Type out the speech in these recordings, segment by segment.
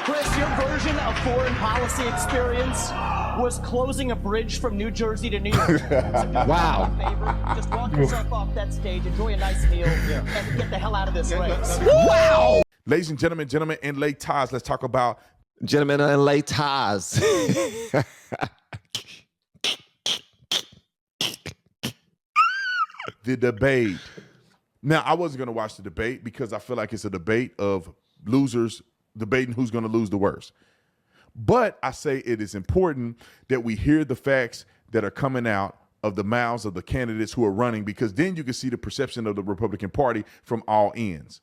Chris, your version of foreign policy experience was closing a bridge from New Jersey to New York. Wow. Favor, just walk yourself off that stage, enjoy a nice meal, and get the hell out of this race. Wow. Ladies and gentlemen and late ties, let's talk about Gentlemen and late ties. the debate. Now, I wasn't going to watch the debate because I feel like it's a debate of losers debating who's going to lose the worst. But I say it is important that we hear the facts that are coming out of the mouths of the candidates who are running, because then you can see the perception of the Republican Party from all ends.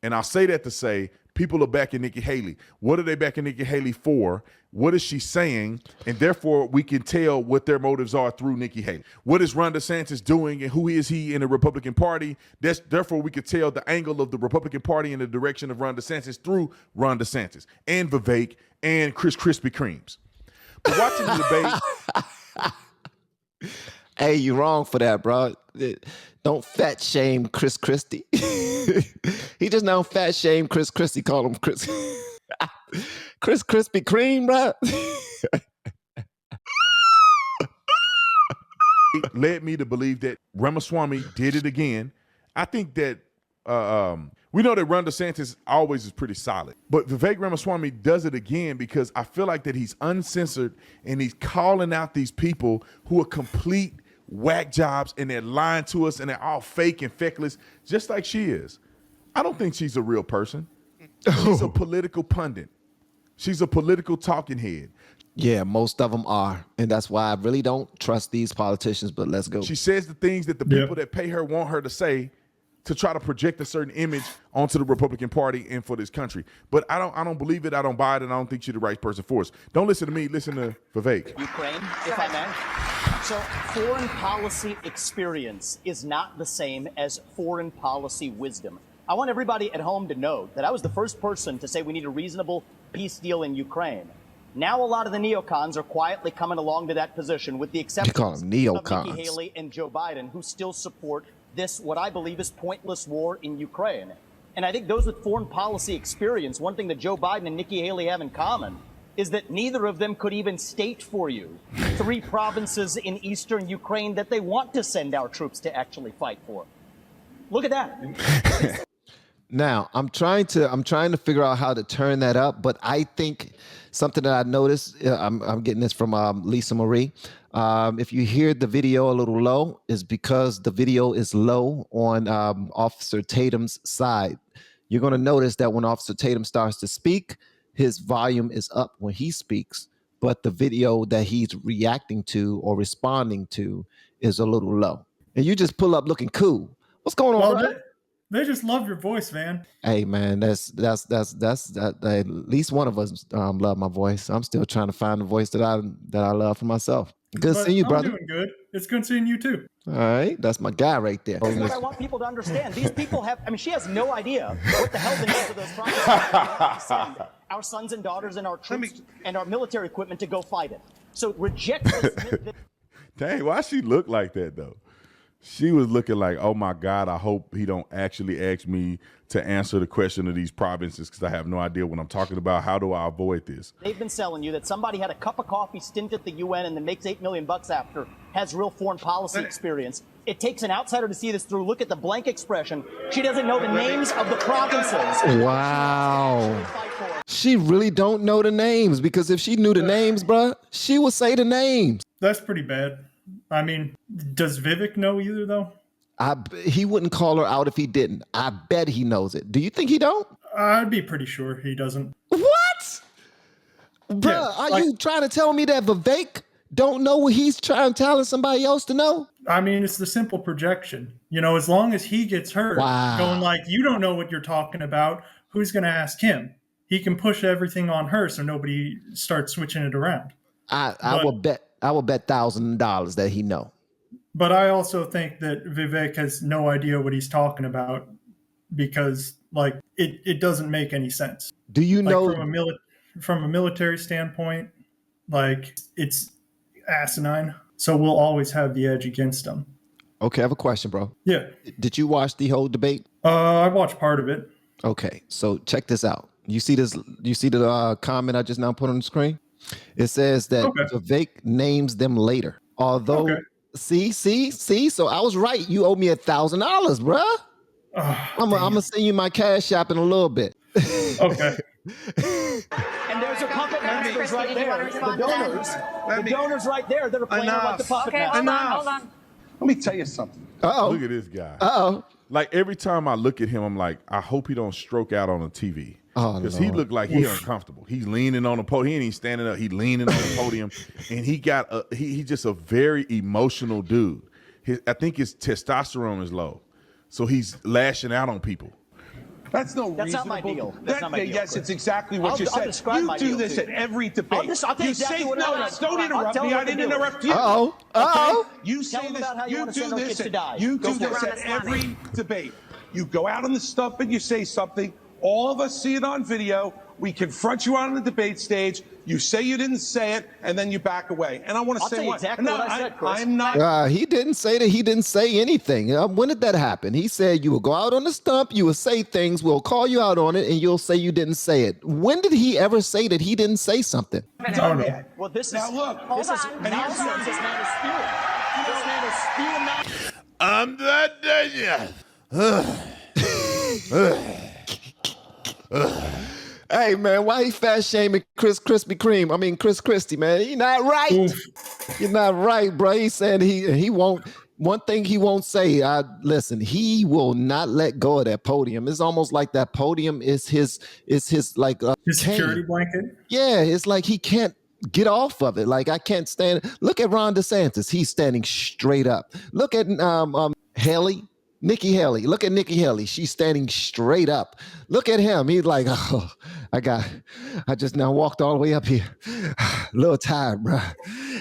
And I'll say that to say people are backing Nikki Haley. What are they backing Nikki Haley for? What is she saying? And therefore, we can tell what their motives are through Nikki Haley. What is Ron DeSantis doing, and who is he in the Republican Party? Therefore, we could tell the angle of the Republican Party in the direction of Ron DeSantis through Ron DeSantis and Vivek and Chris Krispy Kremes. But watching the debate... Hey, you're wrong for that, bro. Don't fat shame Chris Christie. He just now fat shame Chris Christie. Call him Chris Krispy Kreme, bro. It led me to believe that Ramaswamy did it again. I think that we know that Ron DeSantis always is pretty solid, but Vivek Ramaswamy does it again because I feel like that he's uncensored and he's calling out these people who are complete whack jobs, and they're lying to us, and they're all fake and feckless, just like she is. I don't think she's a real person. She's a political pundit. She's a political talking head. Yeah, most of them are. And that's why I really don't trust these politicians, but let's go. She says the things that the people that pay her want her to say to try to project a certain image onto the Republican Party and for this country. But I don't believe it, I don't buy it, and I don't think she's the right person for us. Don't listen to me, listen to Vivek. Ukraine, if I may. So foreign policy experience is not the same as foreign policy wisdom. I want everybody at home to know that I was the first person to say we need a reasonable peace deal in Ukraine. Now a lot of the neocons are quietly coming along to that position, with the exception of Nikki Haley and Joe Biden, who still support this, what I believe is pointless war in Ukraine. And I think those with foreign policy experience, one thing that Joe Biden and Nikki Haley have in common is that neither of them could even state for you 3 provinces in eastern Ukraine that they want to send our troops to actually fight for. Look at that. Now, I'm trying to figure out how to turn that up, but I think something that I noticed, I'm getting this from Lisa Marie. If you hear the video a little low, is because the video is low on Officer Tatum's side. You're going to notice that when Officer Tatum starts to speak, his volume is up when he speaks, but the video that he's reacting to or responding to is a little low. And you just pull up looking cool. What's going on, bro? They just love your voice, man. Hey, man, that's at least one of us love my voice. I'm still trying to find the voice that I love for myself. Good seeing you, brother. I'm doing good. It's good seeing you too. All right, that's my guy right there. That's what I want people to understand. These people have, I mean, she has no idea what the hell the names of those provinces are to send our sons and daughters and our troops and our military equipment to go fight it. So reject this. Dang, why she look like that though? She was looking like, oh my God, I hope he don't actually ask me to answer the question of these provinces, because I have no idea what I'm talking about. How do I avoid this? They've been selling you that somebody had a cup of coffee stint at the UN and then makes $8 million after, has real foreign policy experience. It takes an outsider to see this through. Look at the blank expression. She doesn't know the names of the provinces. Wow. She really don't know the names, because if she knew the names, bro, she would say the names. That's pretty bad. I mean, does Vivek know either, though? He wouldn't call her out if he didn't. I bet he knows it. Do you think he don't? I'd be pretty sure he doesn't. What? Bruh, Yeah, are you trying to tell me that Vivek don't know what he's trying to tell somebody else to know? I mean, it's the simple projection. You know, as long as he gets hurt, going like, you don't know what you're talking about, who's going to ask him? He can push everything on her so nobody starts switching it around. I will bet $1,000 that he know. But I also think that Vivek has no idea what he's talking about, because like it doesn't make any sense. Do you know from a military standpoint, like it's asinine. So we'll always have the edge against them. Okay, I have a question, bro. Yeah. Did you watch the whole debate? I watched part of it. Okay, so check this out. You see this? You see the comment I just now put on the screen? It says that Vivek names them later. Although, see. So I was right. You owe me $1,000, bruh. I'm gonna send you my cash app in a little bit. Okay. And there's a puppet masters right there. The donors right there that are playing like the puppet masters. Hold on. Let me tell you something. Look at this guy. Like every time I look at him, I'm like, I hope he don't stroke out on the TV. Because he looked like he's uncomfortable. He's leaning on the podium. He ain't even standing up. He's leaning on the podium. And he's just a very emotional dude. I think his testosterone is low. So he's lashing out on people. That's no That's reasonable. not my deal. That's not my deal. Yes, it's exactly what you said. You do this at every debate. You say no, don't interrupt me. I didn't interrupt you. You say this. You do this. You do this at every debate. You go out on the stump and you say something. All of us see it on video. We confront you on the debate stage. You say you didn't say it, and then you back away. And I want to say what? Exactly what I said, Chris. I'm not. He didn't say that. He didn't say anything. When did that happen? He said you will go out on the stump, you will say things, we'll call you out on it, and you'll say you didn't say it. When did he ever say that he didn't say something? Well, this is now look. This is man is spewing. This man is spewing. I'm not done yet. Hey man, why he fat shaming Chris Christy, man? You're not right. You're not right, bro. He said he won't. One thing he won't say. Listen. He will not let go of that podium. It's almost like that podium is his like his security blanket. Yeah, it's like he can't get off of it. Like I can't stand. Look at Ron DeSantis. He's standing straight up. Look at Nikki Haley. Look at Nikki Haley. She's standing straight up. Look at him. He's like, oh, I just now walked all the way up here. A little tired, bro.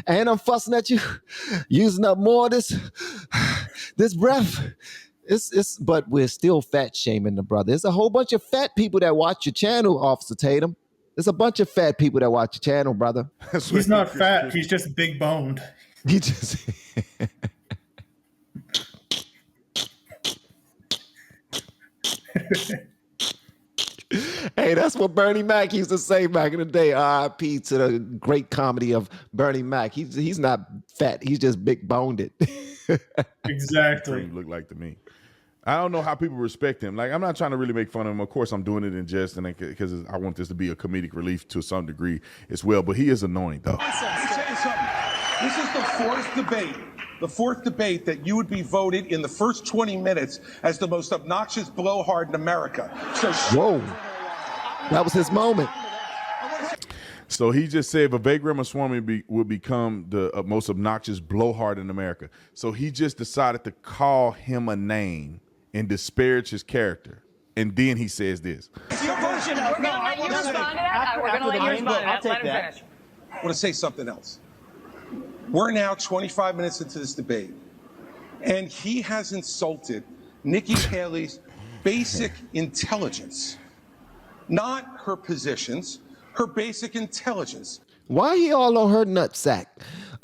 And I'm fussing at you, using up more of this breath. But we're still fat shaming the brother. There's a whole bunch of fat people that watch your channel, Officer Tatum. There's a bunch of fat people that watch your channel, brother. He's not fat. He's just big boned. He just... Hey, that's what Bernie Mac used to say back in the day. R.I.P. to the great comedy of Bernie Mac. He's not fat. He's just big boned. Exactly. Look like to me. I don't know how people respect him. Like, I'm not trying to really make fun of him. Of course, I'm doing it in jest and because I want this to be a comedic relief to some degree as well. But he is annoying, though. This is the fourth debate that you would be voted in the first 20 minutes as the most obnoxious blowhard in America. So whoa, that was his moment. So he just said Vivek Ramaswamy will become the most obnoxious blowhard in America. So he just decided to call him a name and disparage his character. And then he says this. We're going to let you respond to that. We're going to let you respond to that. Let him finish. I want to say something else. We're now 25 minutes into this debate, and he has insulted Nikki Haley's basic intelligence, not her positions, her basic intelligence. Why he all on her nutsack?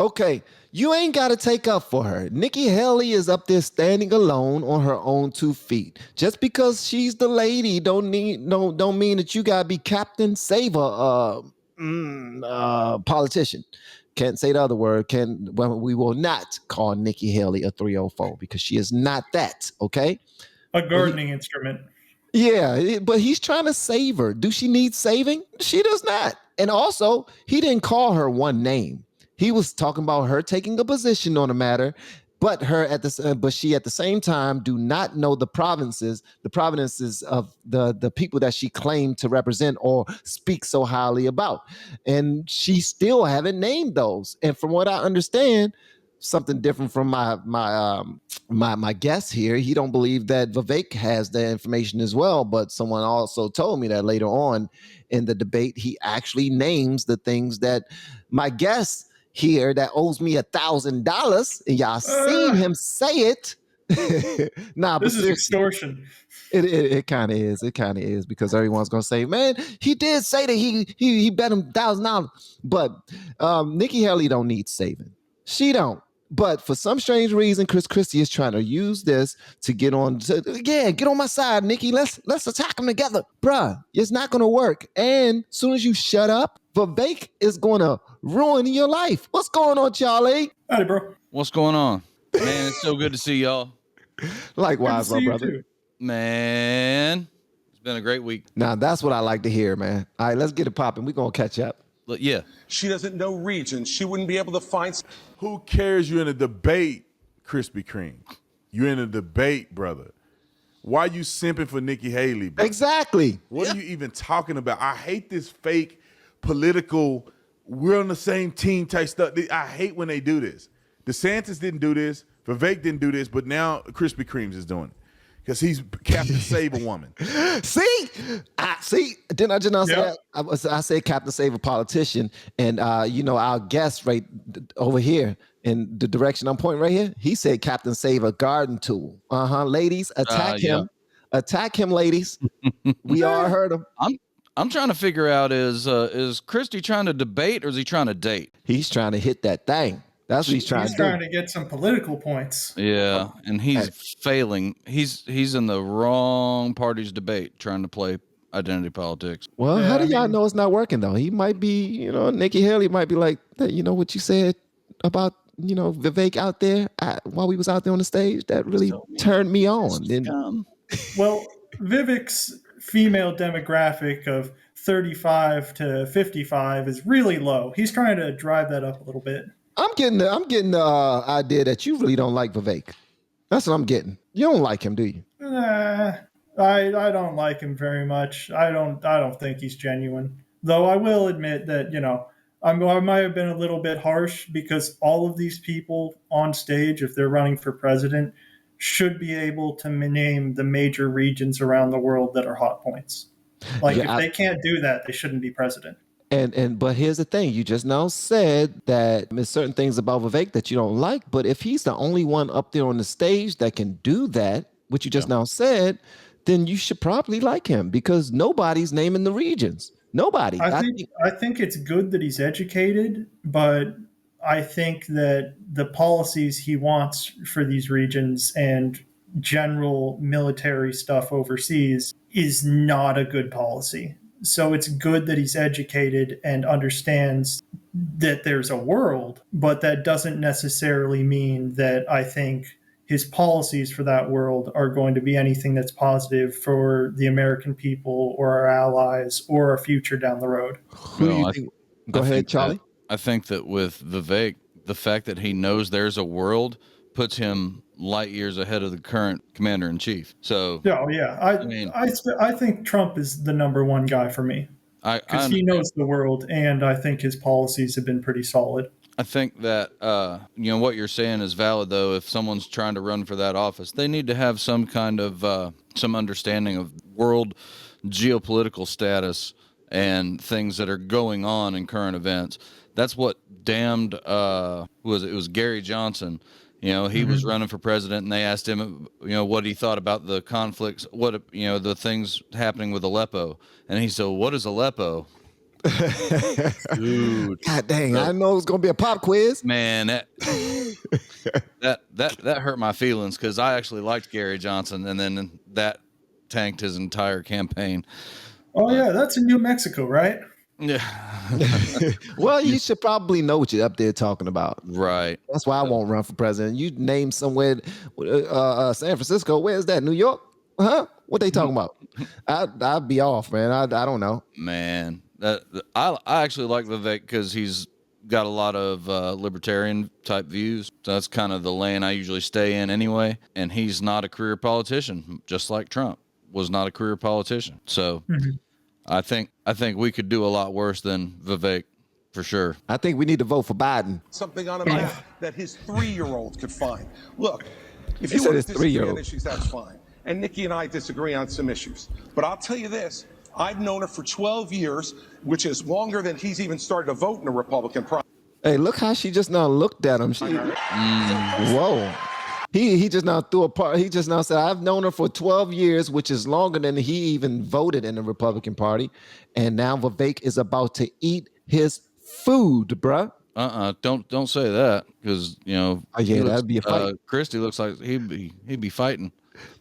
Okay, you ain't got to take up for her. Nikki Haley is up there standing alone on her own 2 feet. Just because she's the lady don't mean that you got to be Captain Saver, politician. Can't say the other word. We will not call Nikki Haley a 304 because she is not that, okay? A gardening instrument. Yeah, but he's trying to save her. Do she need saving? She does not. And also, he didn't call her one name. He was talking about her taking a position on the matter, but she at the same time do not know the provinces of the people that she claimed to represent or speak so highly about. And she still haven't named those. And from what I understand, something different from my guest here, he don't believe that Vivek has the information as well. But someone also told me that later on in the debate, he actually names the things that my guest here that owes me $1,000, and y'all seen him say it. This is extortion. It kind of is. It kind of is because everyone's gonna say, "Man, he did say that he bet him $1,000." But Nikki Haley don't need saving. She don't. But for some strange reason, Chris Christie is trying to use this to get on. Get on my side, Nikki. Let's attack them together, bruh. It's not gonna work. And as soon as you shut up, Vivek is gonna ruin your life. What's going on, Charlie? Howdy, bro. What's going on, man? It's so good to see y'all. Likewise, my brother. Man, it's been a great week. Now that's what I like to hear, man. All right, let's get it popping. We're gonna catch up. Yeah. She doesn't know regions. She wouldn't be able to find. Who cares? You're in a debate, Krispy Kreme. You're in a debate, brother. Why are you simping for Nikki Haley, bro? Exactly. What are you even talking about? I hate this fake political, we're on the same team type stuff. I hate when they do this. DeSantis didn't do this. Vivek didn't do this, but now Krispy Kreme's is doing it. Because he's Captain Save a Woman. See? Didn't I just now say that? I said Captain Save a Politician. And, our guest right over here in the direction I'm pointing right here, he said Captain Save a Garden Tool. Ladies, attack him. Attack him, ladies. We all heard him. I'm trying to figure out is Christie trying to debate or is he trying to date? He's trying to hit that thing. That's what he's trying to do. He's trying to get some political points. Yeah, and he's failing. He's in the wrong party's debate trying to play identity politics. Well, how do y'all know it's not working, though? He might be, Nikki Haley might be like, what you said about, Vivek out there while we was out there on the stage, that really turned me on. Well, Vivek's female demographic of 35 to 55 is really low. He's trying to drive that up a little bit. I'm getting the idea that you really don't like Vivek. That's what I'm getting. You don't like him, do you? I don't like him very much. I don't think he's genuine. Though I will admit that, I might have been a little bit harsh because all of these people on stage, if they're running for president, should be able to name the major regions around the world that are hot points. If they can't do that, they shouldn't be president. But here's the thing. You just now said that there's certain things about Vivek that you don't like, but if he's the only one up there on the stage that can do that, which you just now said, then you should probably like him because nobody's naming the regions. Nobody. I think it's good that he's educated, but I think that the policies he wants for these regions and general military stuff overseas is not a good policy. So it's good that he's educated and understands that there's a world, but that doesn't necessarily mean that I think his policies for that world are going to be anything that's positive for the American people or our allies or our future down the road. Go ahead, Charlie. I think that with Vivek, the fact that he knows there's a world puts him light years ahead of the current commander in chief. So I think Trump is the number one guy for me because he knows the world, and I think his policies have been pretty solid. I think that what you're saying is valid, though. If someone's trying to run for that office, they need to have some kind of some understanding of world geopolitical status and things that are going on in current events. That's what damned it was Gary Johnson. He was running for president, and they asked him, what he thought about the conflicts, the things happening with Aleppo. And he said, "What is Aleppo?" Dude. God dang, I know it's going to be a pop quiz. Man, that hurt my feelings because I actually liked Gary Johnson, and then that tanked his entire campaign. Oh, yeah, that's in New Mexico, right? Yeah. Well, you should probably know what you're up there talking about. Right. That's why I won't run for president. You name somewhere, San Francisco. Where's that? New York? Huh? What they talking about? I'd be off, man. I don't know. Man, I actually like Vivek because he's got a lot of libertarian type views. So that's kind of the lane I usually stay in anyway. And he's not a career politician, just like Trump was not a career politician. So I think we could do a lot worse than Vivek, for sure. I think we need to vote for Biden. Something on a map that his 3-year-old could find. Look, if you said want his to disagree 3-year-old. on issues, that's fine. And Nikki and I disagree on some issues. But I'll tell you this, I've known her for 12 years, which is longer than he's even started to vote in a Republican primary. Hey, look how she just now looked at him. Whoa. He just now threw a part. He just now said, I've known her for 12 years, which is longer than he even voted in the Republican Party. And now Vivek is about to eat his food, bruh. Don't say that, because that'd be a fight. Christie looks like he'd be fighting.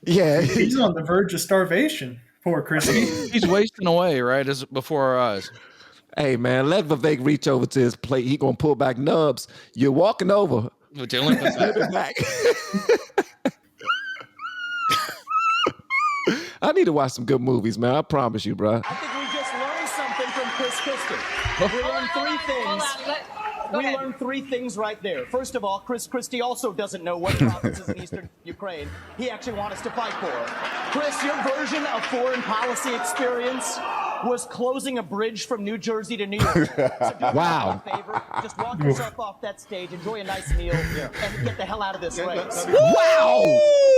Yeah, he's on the verge of starvation. Poor Christie. He's wasting away right before our eyes. Hey man, let Vivek reach over to his plate. He gonna pull back nubs. You're walking over. With your Olympus back. I need to watch some good movies, man. I promise you, bro. I think we just learned something from Chris Christie. We learned three things. We learned three things right there. First of all, Chris Christie also doesn't know what provinces in eastern Ukraine he actually wants us to fight for. Chris, your version of foreign policy experience was closing a bridge from New Jersey to New York. So do wow. me a favor, just walk yourself off that stage, enjoy a nice meal, and get the hell out of this race. Wow!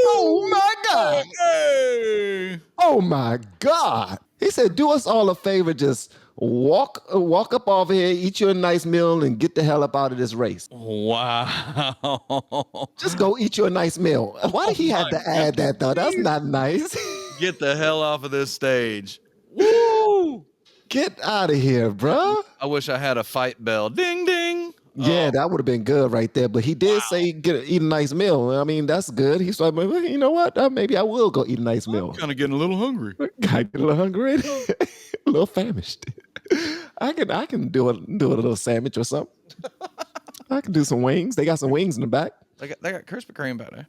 Oh my God! Hey! Oh my God! He said, "Do us all a favor, just walk up over here, eat you a nice meal, and get the hell up out of this race." Wow! Just go eat you a nice meal. Why did he have to add that though? That's not nice. Get the hell off of this stage. Woo! Get out of here, bro. I wish I had a fight bell. Ding ding. Yeah, that would have been good right there. But he did say eat a nice meal. I mean, that's good. He's like, well, you know what? Maybe I will go eat a nice meal. I'm kind of getting a little hungry. I get a little hungry, a little famished. I can do a little sandwich or something. I can do some wings. They got some wings in the back. They got Krispy Kreme back there.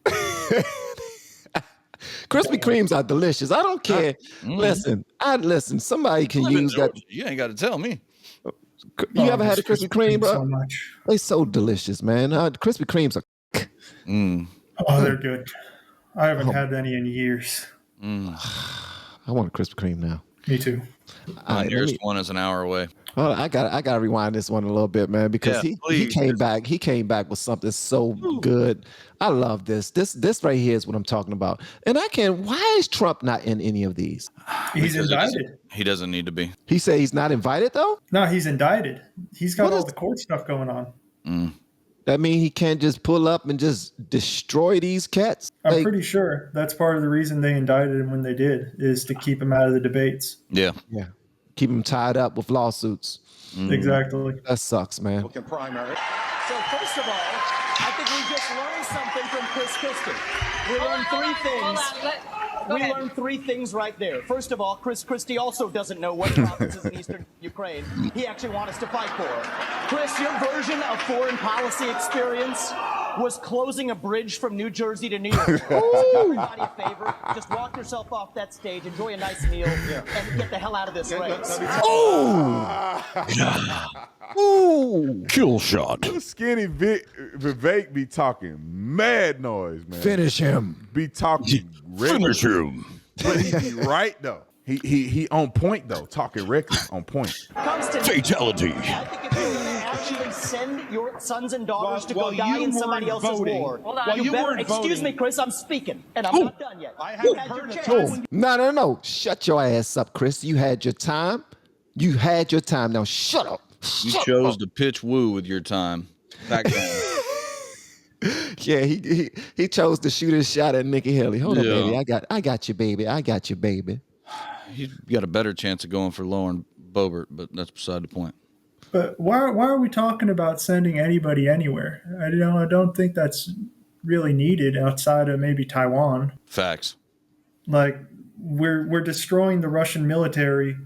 Krispy Kremes are delicious. I don't care. Listen. Somebody can use that. You ain't got to tell me. You ever had a Krispy Kreme, bro? So much. They're so delicious, man. Krispy Kremes are. Oh, they're good. I haven't had any in years. I want a Krispy Kreme now. Me too. My nearest one is an hour away. Well, I got to rewind this one a little bit, man, because he came back. He came back with something so good. I love this. This right here is what I'm talking about. And why is Trump not in any of these? He's indicted. He doesn't need to be. He said he's not invited though? No, he's indicted. He's got all the court stuff going on. That mean he can't just pull up and just destroy these cats? I'm pretty sure that's part of the reason they indicted him when they did, is to keep him out of the debates. Yeah. Keep him tied up with lawsuits. Exactly. That sucks, man. Primary. So first of all, I think we just learned something from Chris Christie. We learned three things. We learned three things right there. First of all, Chris Christie also doesn't know what provinces in eastern Ukraine he actually wants us to fight for. Chris, your version of foreign policy experience was closing a bridge from New Jersey to New York. So do everybody a favor, just walk yourself off that stage, enjoy a nice meal, and get the hell out of this race. Ooh! Kill shot. Skinny Vivek be talking mad noise, man. Finish him. Be talking Finish him. But he be right though. He on point though, talking reckless on point. Fatality. I think if you're going to actually send your sons and daughters to go die in somebody else's war, you better. Excuse me, Chris, I'm speaking, and I'm not done yet. You had your chance. No. Shut your ass up, Chris. You had your time. You had your time. Now shut up. You chose to pitch woo with your time. Back down. Yeah, he chose to shoot his shot at Nikki Haley. Hold on, baby. I got you, baby. I got you, baby. He's got a better chance of going for Lauren Boebert, but that's beside the point. But why are we talking about sending anybody anywhere? I don't think that's really needed outside of maybe Taiwan. Facts. Like we're destroying the Russian military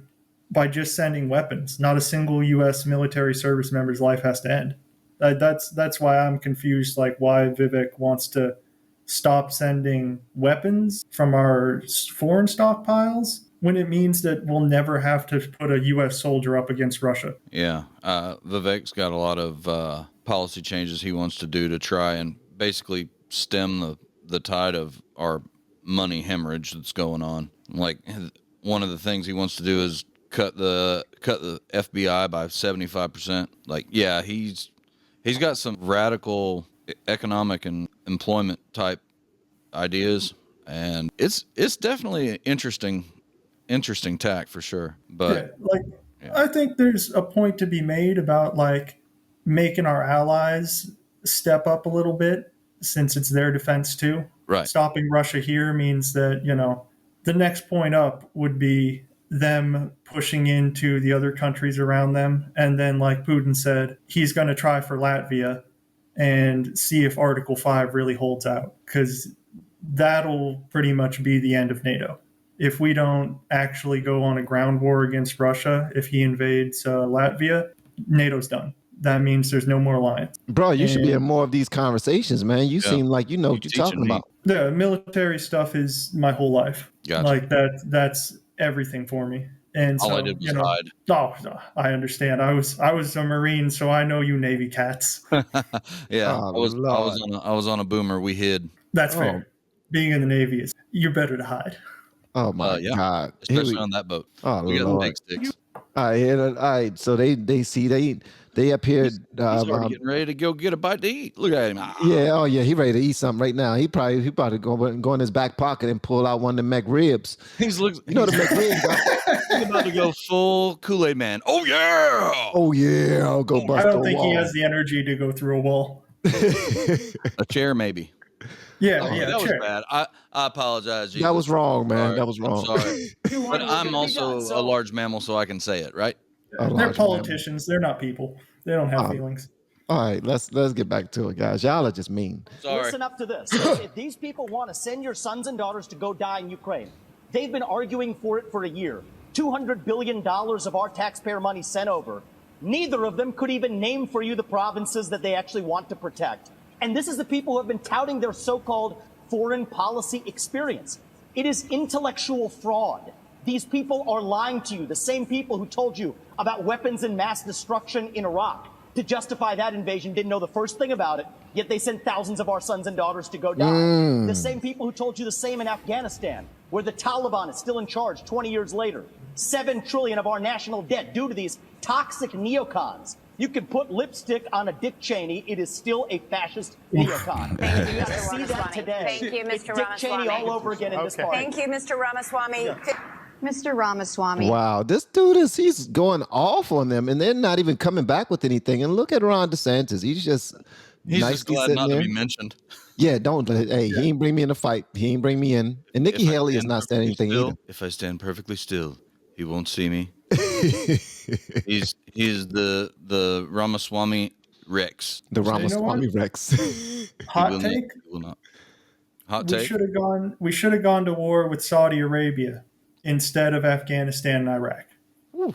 by just sending weapons. Not a single U.S. military service member's life has to end. That's why I'm confused. Like why Vivek wants to stop sending weapons from our foreign stockpiles when it means that we'll never have to put a U.S. soldier up against Russia. Yeah. Vivek's got a lot of policy changes he wants to do to try and basically stem the tide of our money hemorrhage that's going on. Like one of the things he wants to do is cut the FBI by 75%. Like, yeah, he's got some radical economic and employment type ideas, and it's definitely an interesting tack for sure. But I think there's a point to be made about like making our allies step up a little bit since it's their defense too. Right. Stopping Russia here means that, the next point up would be them pushing into the other countries around them. And then, like Putin said, he's going to try for Latvia and see if Article 5 really holds out, because that'll pretty much be the end of NATO. If we don't actually go on a ground war against Russia, if he invades Latvia, NATO's done. That means there's no more alliance. Bro, you should be in more of these conversations, man. You seem like you know what you're talking about. Yeah, military stuff is my whole life. Gotcha. Like that's everything for me. And all so, I did was hide. No, I understand. I was a Marine, so I know you Navy cats. Yeah, Oh, I was on a boomer. We hid. That's fair. Being in the Navy is you're better to hide. Oh my God! Especially on that boat. Oh, we got Lord. big sticks. All right. So they appeared. He's already getting ready to go get a bite to eat. Look at him. Yeah. Oh yeah. He ready to eat something right now. He probably go in his back pocket and pull out one of the McRibs. The McRibs. He's about to go full Kool-Aid man. Oh yeah. Oh yeah. I'll go bust I don't a think wall. he has the energy to go through a wall. A chair maybe. Yeah, that was bad. I apologize. Jesus. That was wrong, man. Sorry. That was wrong. I'm sorry. But I'm also a large mammal, so I can say it, right? They're politicians. They're not people. They don't have feelings. All right, let's get back to it, guys. Y'all are just mean. Sorry. Listen up to this. If these people want to send your sons and daughters to go die in Ukraine, they've been arguing for it for a year. $200 billion of our taxpayer money sent over. Neither of them could even name for you the provinces that they actually want to protect. And this is the people who have been touting their so-called foreign policy experience. It is intellectual fraud. These people are lying to you, the same people who told you about weapons and mass destruction in Iraq. To justify that invasion, didn't know the first thing about it, yet they sent thousands of our sons and daughters to go die. The same people who told you the same in Afghanistan, where the Taliban is still in charge 20 years later. $7 trillion of our national debt due to these toxic neocons. You can put lipstick on a Dick Cheney, it is still a fascist neocon. Thank you, You Mr. see that Ramaswamy. today. Thank you, It's Mr. Dick Ramaswamy. Cheney all over again in this party. Thank you, Mr. Ramaswamy. Yeah. Mr. Ramaswamy. Wow, this dude he's going off on them, and they're not even coming back with anything. And look at Ron DeSantis. He's just just glad not to be mentioned. Yeah, he ain't bring me in a fight. He ain't bring me in. And Nikki Haley is not saying anything either. If I stand perfectly still, he won't see me. He's the Ramaswamy Rex. The Ramaswamy Rex. Hot take. Hot take. We should have gone to war with Saudi Arabia instead of Afghanistan and Iraq. Ooh.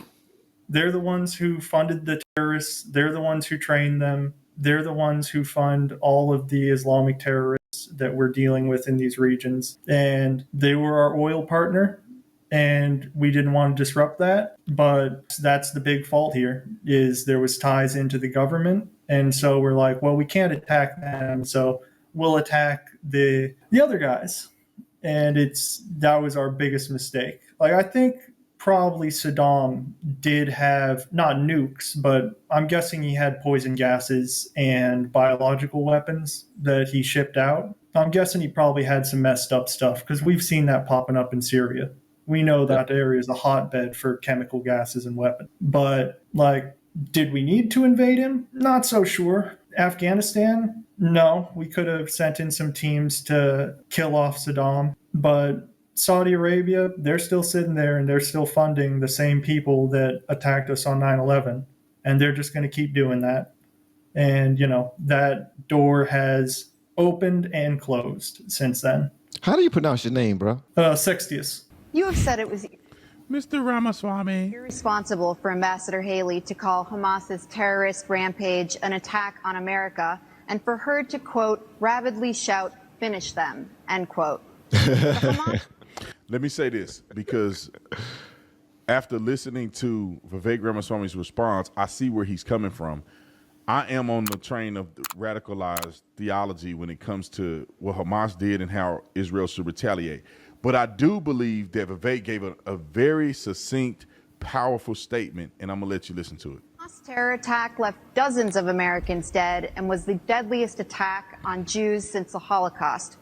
They're the ones who funded the terrorists. They're the ones who trained them. They're the ones who fund all of the Islamic terrorists that we're dealing with in these regions. And they were our oil partner. And we didn't want to disrupt that. But that's the big fault here, is there was ties into the government. And so we're like, well, we can't attack them. So we'll attack the other guys. And that was our biggest mistake. Like, I think probably Saddam did have, not nukes, but I'm guessing he had poison gases and biological weapons that he shipped out. I'm guessing he probably had some messed up stuff, because we've seen that popping up in Syria. We know that area is a hotbed for chemical gases and weapons. But, like, did we need to invade him? Not so sure. Afghanistan? No. We could have sent in some teams to kill off Saddam. But Saudi Arabia, they're still sitting there and they're still funding the same people that attacked us on 9/11. And they're just going to keep doing that. And, that door has opened and closed since then. How do you pronounce your name, bro? Sextius. You have said it was Mr. Ramaswamy irresponsible for Ambassador Haley to call Hamas's terrorist rampage an attack on America, and for her to, quote, rabidly shout, finish them, end quote. Let me say this, because after listening to Vivek Ramaswamy's response, I see where he's coming from. I am on the train of radicalized theology when it comes to what Hamas did and how Israel should retaliate. But I do believe that Vivek gave a very succinct, powerful statement, and I'm going to let you listen to it. Hamas terror attack left dozens of Americans dead and was the deadliest attack on Jews since the Holocaust.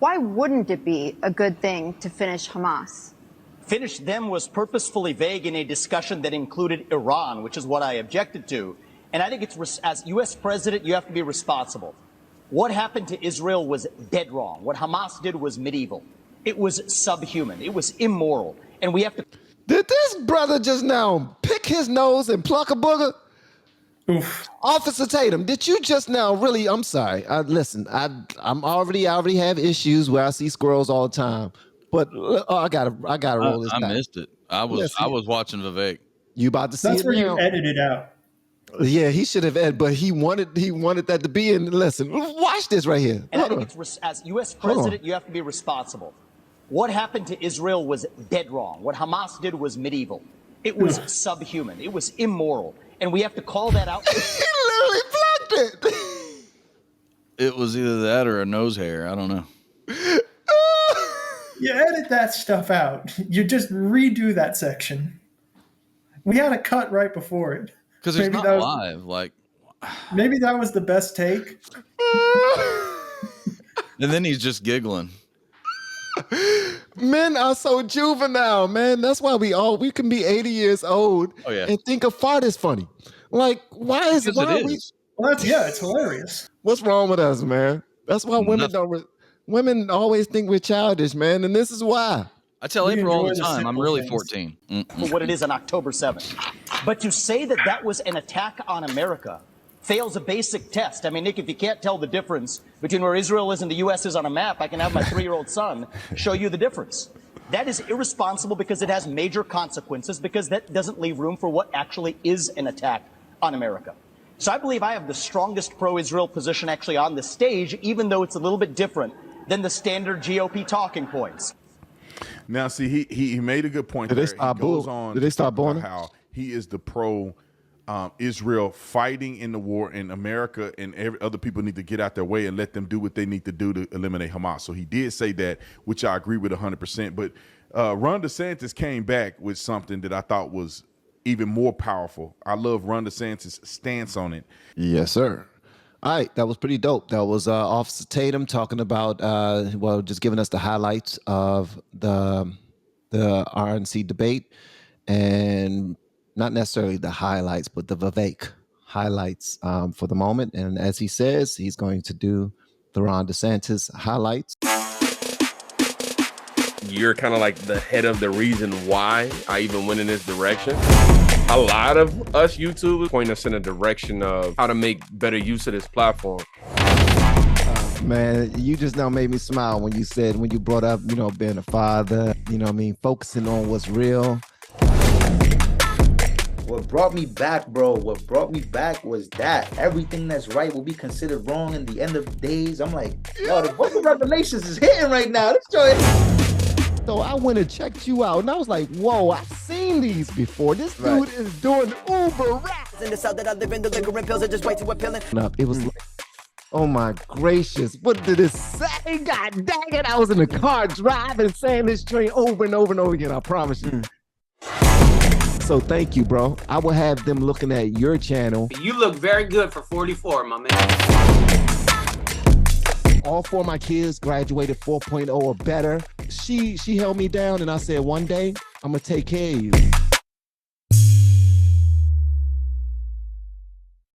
Why wouldn't it be a good thing to finish Hamas? Finish them was purposefully vague in a discussion that included Iran, which is what I objected to. And I think as U.S. president, you have to be responsible. What happened to Israel was dead wrong. What Hamas did was medieval. It was subhuman. It was immoral. And we have to... Did this brother just now pick his nose and pluck a booger? Oof. Officer Tatum, did you just now really? I'm sorry. Listen, I already have issues where I see squirrels all the time, but I gotta roll this back. I missed it. I was watching Vivek. You about to see That's it where now. you edited out. Yeah, he should have edited, but he wanted that to be in. Listen, watch this right here. And I think as U.S. president, you have to be responsible. What happened to Israel was dead wrong. What Hamas did was medieval. It was subhuman. It was immoral. And we have to call that out. He literally blocked it. It was either that or a nose hair. I don't know. You edit that stuff out. You just redo that section. We had a cut right before it. Because it's not live. Like, maybe that was the best take. And then he's just giggling. Men are so juvenile, man. That's why we can be 80 years old and think a fart is funny. Like, why is it? Well, it's hilarious. What's wrong with us, man? That's why women always think we're childish, man, and this is why. I tell April all the time, I'm really 14. For what it is on October 7th. But to say that that was an attack on America fails a basic test. I mean, Nick, if you can't tell the difference between where Israel is and the U.S. is on a map, I can have my 3-year-old son show you the difference. That is irresponsible because it has major consequences, because that doesn't leave room for what actually is an attack on America. So I believe I have the strongest pro-Israel position actually on the stage, even though it's a little bit different than the standard GOP talking points. Now, see, he made a good point. Did they stop booing? How he is the pro Israel fighting in the war, and America and other people need to get out their way and let them do what they need to do to eliminate Hamas. So he did say that, which I agree with 100%. But Ron DeSantis came back with something that I thought was even more powerful. I love Ron DeSantis' stance on it. Yes, sir. All right, that was pretty dope. That was Officer Tatum talking about, just giving us the highlights of the RNC debate, and not necessarily the highlights, but the Vivek highlights for the moment. And as he says, he's going to do the Ron DeSantis highlights. You're kind of like the head of the reason why I even went in this direction. A lot of us YouTubers point us in a direction of how to make better use of this platform. Man, you just now made me smile when you brought up, being a father, focusing on what's real. What brought me back, bro, was that everything that's right will be considered wrong in the end of days. I'm like, yo, the book of Revelations is hitting right now. This joint. So I went and checked you out, and I was like, whoa, I've seen these before. This dude is doing Uber rap. In the south that I live in, the liquor and pills are just way too appealing. It was like, oh my gracious, what did it say? God dang it, I was in the car driving, saying this train over and over and over again, I promise you. So thank you, bro. I will have them looking at your channel. You look very good for 44, my man. All 4 of my kids graduated 4.0 or better. She held me down, and I said, one day, I'm going to take care of you.